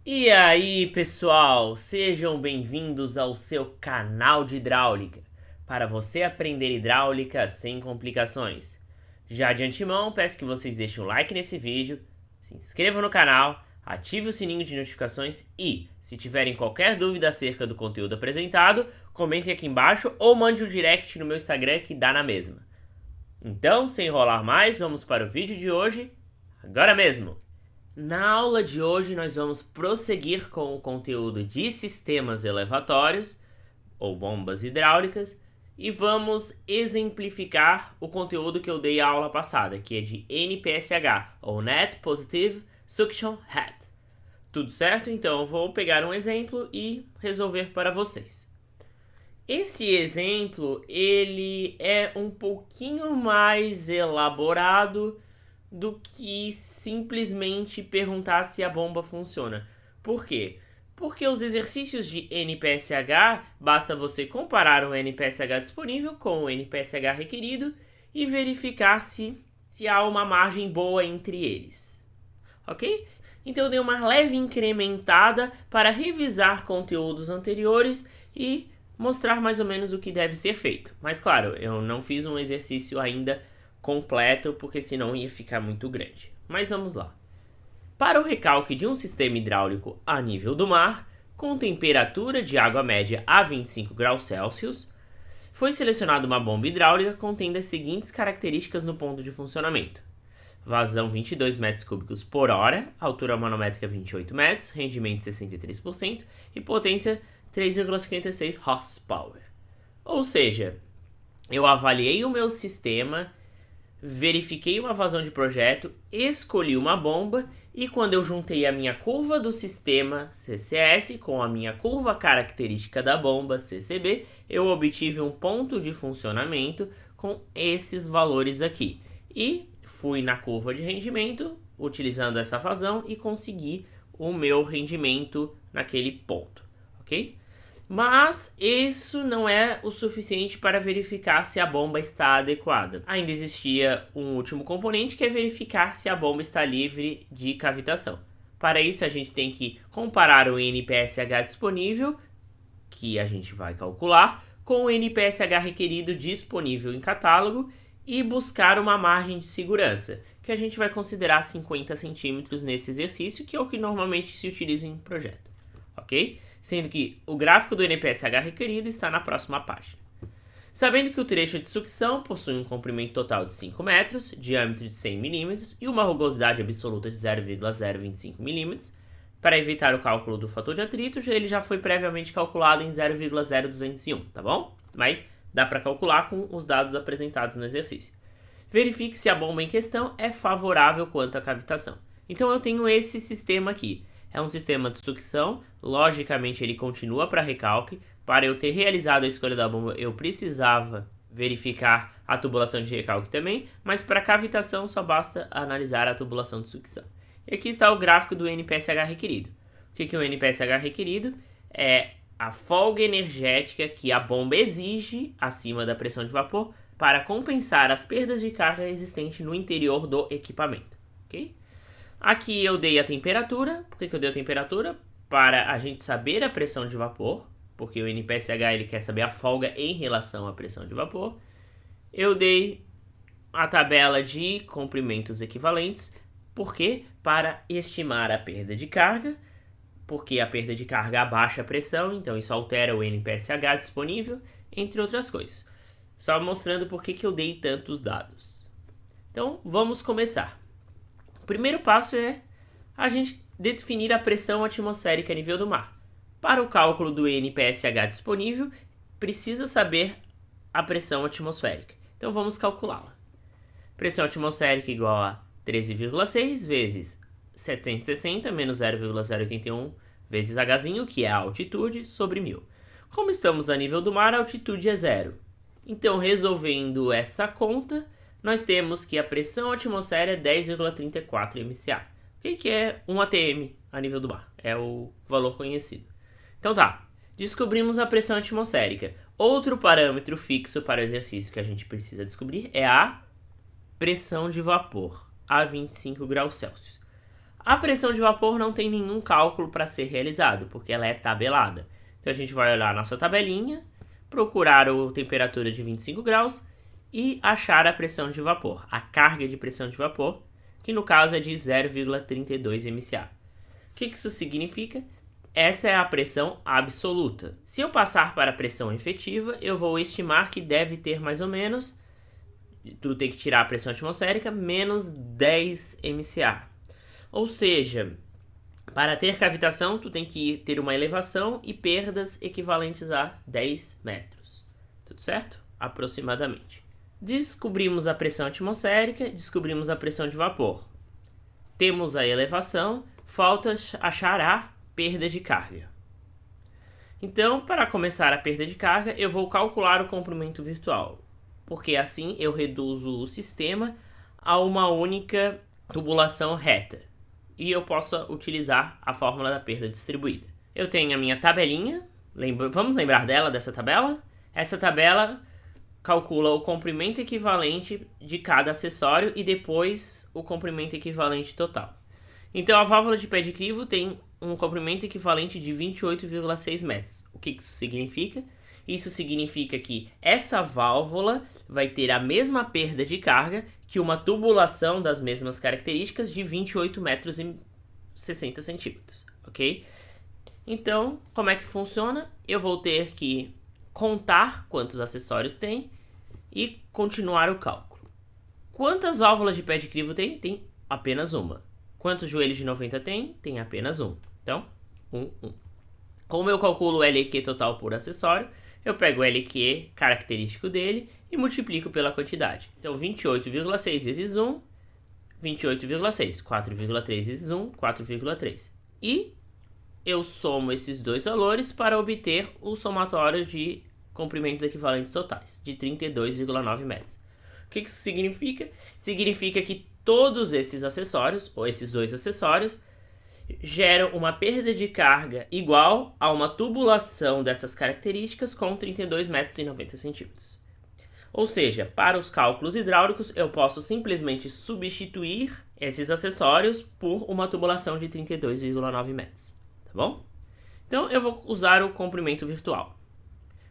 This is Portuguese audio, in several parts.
E aí, pessoal, sejam bem-vindos ao seu canal de hidráulica, para você aprender hidráulica sem complicações. Já de antemão, peço que vocês deixem um like nesse vídeo, se inscrevam no canal, ative o sininho de notificações e, se tiverem qualquer dúvida acerca do conteúdo apresentado, comentem aqui embaixo ou mande um direct no meu Instagram que dá na mesma. Então, sem enrolar mais, vamos para o vídeo de hoje, agora mesmo! Na aula de hoje, nós vamos prosseguir com o conteúdo de sistemas elevatórios, ou bombas hidráulicas, e vamos exemplificar o conteúdo que eu dei a aula passada, que é de NPSH, ou Net Positive Suction Head. Tudo certo? Então eu vou pegar um exemplo e resolver para vocês. Esse exemplo, ele é um pouquinho mais elaborado do que simplesmente perguntar se a bomba funciona. Por quê? Porque os exercícios de NPSH, basta você comparar o NPSH disponível com o NPSH requerido e verificar se há uma margem boa entre eles. Ok? Então eu dei uma leve incrementada para revisar conteúdos anteriores e mostrar mais ou menos o que deve ser feito. Mas claro, eu não fiz um exercício ainda completo, porque senão ia ficar muito grande. Mas vamos lá. Para o recalque de um sistema hidráulico a nível do mar, com temperatura de água média a 25 graus Celsius, foi selecionada uma bomba hidráulica contendo as seguintes características no ponto de funcionamento. Vazão 22 metros cúbicos por hora, altura manométrica 28 metros, rendimento 63% e potência 3,56 horsepower. Ou seja, eu avaliei o meu sistema, verifiquei uma vazão de projeto, escolhi uma bomba e quando eu juntei a minha curva do sistema CCS com a minha curva característica da bomba CCB, eu obtive um ponto de funcionamento com esses valores aqui. E fui na curva de rendimento, utilizando essa vazão e consegui o meu rendimento naquele ponto, ok? Mas isso não é o suficiente para verificar se a bomba está adequada. Ainda existia um último componente que é verificar se a bomba está livre de cavitação. Para isso a gente tem que comparar o NPSH disponível, que a gente vai calcular, com o NPSH requerido disponível em catálogo e buscar uma margem de segurança, que a gente vai considerar 50 centímetros nesse exercício, que é o que normalmente se utiliza em projeto, ok? Sendo que o gráfico do NPSH requerido está na próxima página. Sabendo que o trecho de sucção possui um comprimento total de 5 metros, diâmetro de 100 mm e uma rugosidade absoluta de 0,025 mm, para evitar o cálculo do fator de atrito, ele já foi previamente calculado em 0,0201, tá bom? Mas dá para calcular com os dados apresentados no exercício. Verifique se a bomba em questão é favorável quanto à cavitação. Então eu tenho esse sistema aqui. É um sistema de sucção, logicamente ele continua para recalque. Para eu ter realizado a escolha da bomba, eu precisava verificar a tubulação de recalque também, mas para cavitação só basta analisar a tubulação de sucção. E aqui está o gráfico do NPSH requerido. O que é o NPSH requerido? É a folga energética que a bomba exige acima da pressão de vapor para compensar as perdas de carga existentes no interior do equipamento, ok? Aqui eu dei a temperatura. Por que eu dei a temperatura? Para a gente saber a pressão de vapor, porque o NPSH ele quer saber a folga em relação à pressão de vapor. Eu dei a tabela de comprimentos equivalentes, porque para estimar a perda de carga, porque a perda de carga abaixa a pressão, então isso altera o NPSH disponível, entre outras coisas. Só mostrando por que eu dei tantos dados. Então vamos começar. O primeiro passo é a gente definir a pressão atmosférica a nível do mar. Para o cálculo do NPSH disponível, precisa saber a pressão atmosférica. Então vamos calculá-la. Pressão atmosférica igual a 13,6 vezes 760 menos 0,081 vezes Hzinho, que é a altitude, sobre 1000. Como estamos a nível do mar, a altitude é zero. Então, resolvendo essa conta, nós temos que a pressão atmosférica é 10,34 MCA. O que é 1 atm a nível do mar? É o valor conhecido. Então tá, descobrimos a pressão atmosférica. Outro parâmetro fixo para o exercício que a gente precisa descobrir é a pressão de vapor a 25 graus Celsius. A pressão de vapor não tem nenhum cálculo para ser realizado, porque ela é tabelada. Então a gente vai olhar a nossa tabelinha, procurar a temperatura de 25 graus e achar a pressão de vapor, a carga de pressão de vapor, que no caso é de 0,32 MCA. O que isso significa? Essa é a pressão absoluta. Se eu passar para a pressão efetiva, eu vou estimar que deve ter mais ou menos, tu tem que tirar a pressão atmosférica, menos 10 MCA. Ou seja, para ter cavitação, tu tem que ter uma elevação e perdas equivalentes a 10 metros. Tudo certo? Aproximadamente. Descobrimos a pressão atmosférica, descobrimos a pressão de vapor. Temos a elevação, falta achar a perda de carga. Então, para começar a perda de carga, eu vou calcular o comprimento virtual, porque assim eu reduzo o sistema a uma única tubulação reta e eu posso utilizar a fórmula da perda distribuída. Eu tenho a minha tabelinha, vamos lembrar dessa tabela? Essa tabela calcula o comprimento equivalente de cada acessório e depois o comprimento equivalente total. Então a válvula de pé de crivo tem um comprimento equivalente de 28,6 metros. O que isso significa? Isso significa que essa válvula vai ter a mesma perda de carga que uma tubulação das mesmas características de 28 metros e 60 centímetros, ok? Então, como é que funciona? Eu vou ter que contar quantos acessórios tem e continuar o cálculo. Quantas válvulas de pé de crivo tem? Tem apenas uma. Quantos joelhos de 90 tem? Tem apenas um. Então, 1. Como eu calculo o LQ total por acessório, eu pego o LQ característico dele e multiplico pela quantidade. Então, 28,6 vezes 1, 28,6. 4,3 vezes 1, 4,3. E eu somo esses dois valores para obter o somatório de comprimentos equivalentes totais, de 32,9 metros. O que isso significa? Significa que todos esses acessórios, ou esses dois acessórios, geram uma perda de carga igual a uma tubulação dessas características com 32 metros e 90 centímetros. Ou seja, para os cálculos hidráulicos, eu posso simplesmente substituir esses acessórios por uma tubulação de 32,9 metros. Tá bom? Então, eu vou usar o comprimento virtual.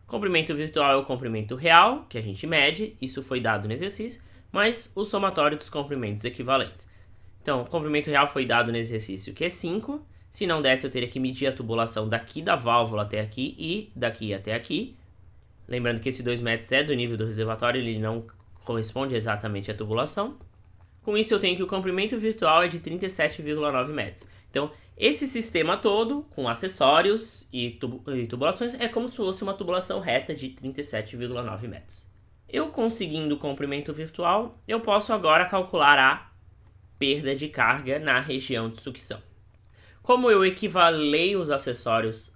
Comprimento virtual é o comprimento real, que a gente mede, isso foi dado no exercício, mas o somatório dos comprimentos equivalentes. Então, o comprimento real foi dado no exercício, que é 5. Se não desse, eu teria que medir a tubulação daqui da válvula até aqui e daqui até aqui. Lembrando que esse 2 metros é do nível do reservatório, ele não corresponde exatamente à tubulação. Com isso, eu tenho que o comprimento virtual é de 37,9 metros. Então, esse sistema todo, com acessórios e tubulações, é como se fosse uma tubulação reta de 37,9 metros. Eu conseguindo o comprimento virtual, eu posso agora calcular a perda de carga na região de sucção. Como eu equivalei os acessórios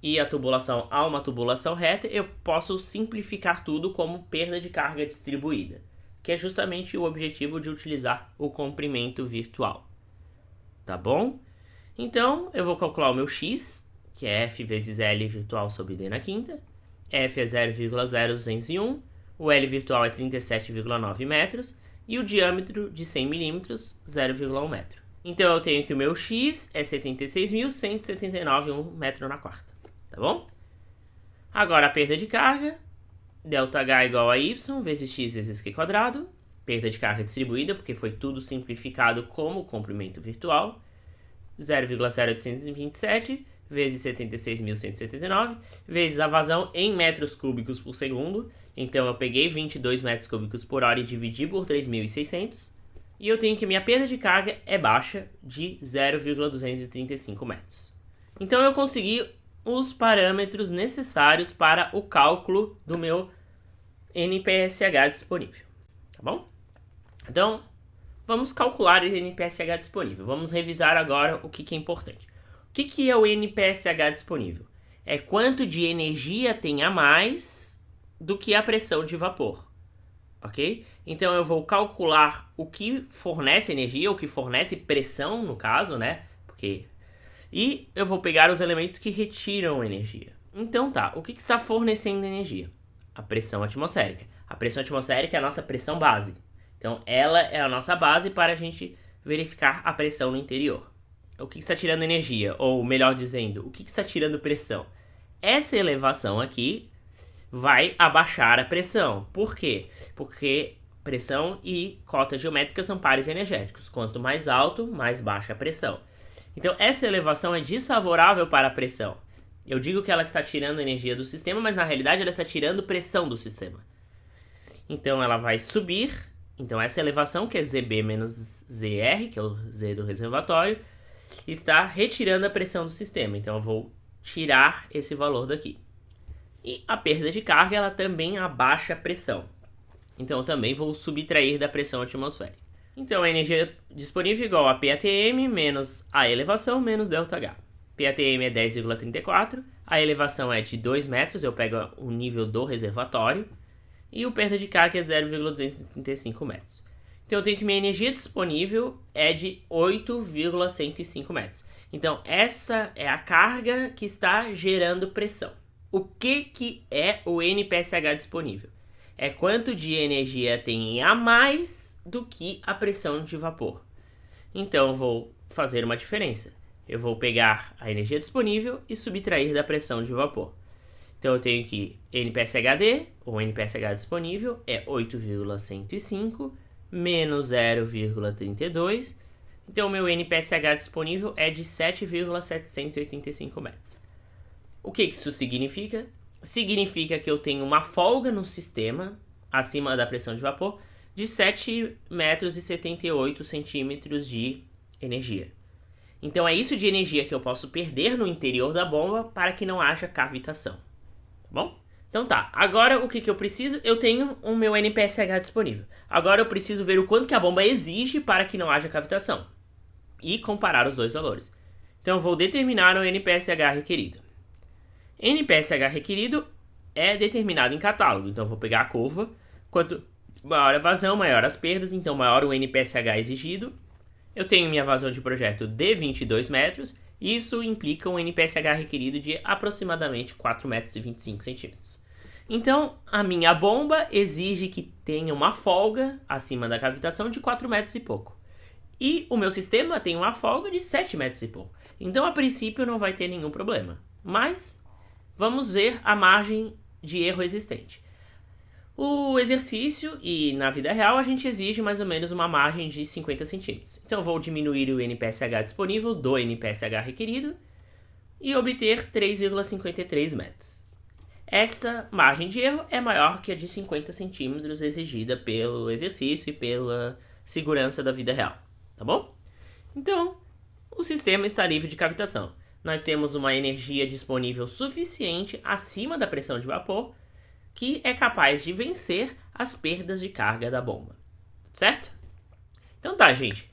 e a tubulação a uma tubulação reta, eu posso simplificar tudo como perda de carga distribuída, que é justamente o objetivo de utilizar o comprimento virtual. Tá bom? Então, eu vou calcular o meu x, que é F vezes L virtual sobre D na quinta. F é 0,0201, o L virtual é 37,9 metros e o diâmetro de 100 milímetros, 0,1 metro. Então, eu tenho que o meu x é 76.179 metro na quarta. Tá bom? Agora, a perda de carga, ΔH igual a y vezes x vezes q quadrado. Perda de carga distribuída, porque foi tudo simplificado como comprimento virtual. 0,0827 vezes 76.179 vezes a vazão em metros cúbicos por segundo. Então, eu peguei 22 metros cúbicos por hora e dividi por 3.600. E eu tenho que minha perda de carga é baixa, de 0,235 metros. Então, eu consegui os parâmetros necessários para o cálculo do meu NPSH disponível. Tá bom? Então, vamos calcular o NPSH disponível. Vamos revisar agora o que é importante. O que é o NPSH disponível? É quanto de energia tem a mais do que a pressão de vapor. Ok? Então, eu vou calcular o que fornece energia, o que fornece pressão, no caso, né? E eu vou pegar os elementos que retiram energia. Então tá, o que está fornecendo energia? A pressão atmosférica. A pressão atmosférica é a nossa pressão base. Então ela é a nossa base para a gente verificar a pressão no interior. o que está tirando energia, ou melhor dizendo, o que está tirando pressão. Essa elevação aqui vai abaixar a pressão. Por quê? Porque pressão e cota geométrica são pares energéticos. Quanto mais alto, mais baixa a pressão. Então, essa elevação é desfavorável para a pressão. Eu digo que ela está tirando energia do sistema, mas na realidade ela está tirando pressão do sistema. Então, ela vai subir. Então, essa elevação, que é ZB menos ZR, que é o Z do reservatório, está retirando a pressão do sistema. Então, eu vou tirar esse valor daqui. E a perda de carga, ela também abaixa a pressão. Então, eu também vou subtrair da pressão atmosférica. Então, a energia disponível é igual a PATM menos a elevação menos ΔH. PATM é 10,34, a elevação é de 2 metros, eu pego o nível do reservatório, e o perda de carga é 0,235 metros. Então, eu tenho que minha energia disponível é de 8,105 metros. Então, essa é a carga que está gerando pressão. O que é o NPSH disponível? É quanto de energia tem a mais do que a pressão de vapor. Então, eu vou fazer uma diferença. Eu vou pegar a energia disponível e subtrair da pressão de vapor. Então, eu tenho que NPSHD, ou NPSH disponível, é 8,105 menos 0,32. Então, o meu NPSH disponível é de 7,785 metros. O que isso significa? Significa que eu tenho uma folga no sistema, acima da pressão de vapor, de 7,78 metros de energia. Então, é isso de energia que eu posso perder no interior da bomba para que não haja cavitação. Tá bom? Então tá, agora o que eu preciso? Eu tenho o meu NPSH disponível. Agora eu preciso ver o quanto que a bomba exige para que não haja cavitação. E comparar os dois valores. Então eu vou determinar o NPSH requerido. NPSH requerido é determinado em catálogo. Então eu vou pegar a curva. Quanto maior a vazão, maior as perdas. Então maior o NPSH exigido. Eu tenho minha vazão de projeto de 22 metros. Isso implica um NPSH requerido de aproximadamente 4,25 metros. Então, a minha bomba exige que tenha uma folga acima da cavitação de 4 metros e pouco. E o meu sistema tem uma folga de 7 metros e pouco. Então, a princípio, não vai ter nenhum problema. Mas, vamos ver a margem de erro existente. O exercício e na vida real a gente exige mais ou menos uma margem de 50 centímetros. Então eu vou diminuir o NPSH disponível do NPSH requerido e obter 3,53 metros. Essa margem de erro é maior que a de 50 centímetros exigida pelo exercício e pela segurança da vida real, tá bom? Então, o sistema está livre de cavitação. Nós temos uma energia disponível suficiente acima da pressão de vapor que é capaz de vencer as perdas de carga da bomba, certo? Então tá, gente.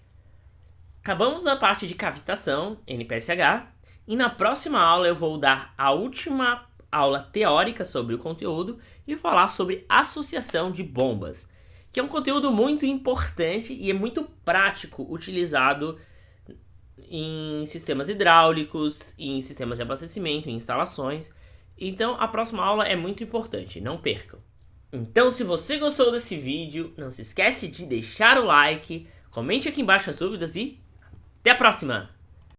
Acabamos a parte de cavitação, NPSH, e na próxima aula eu vou dar a última aula teórica sobre o conteúdo e falar sobre associação de bombas, que é um conteúdo muito importante e é muito prático, utilizado em sistemas hidráulicos, em sistemas de abastecimento, em instalações. Então, a próxima aula é muito importante, não percam. Então, se você gostou desse vídeo, não se esquece de deixar o like, comente aqui embaixo as dúvidas e até a próxima!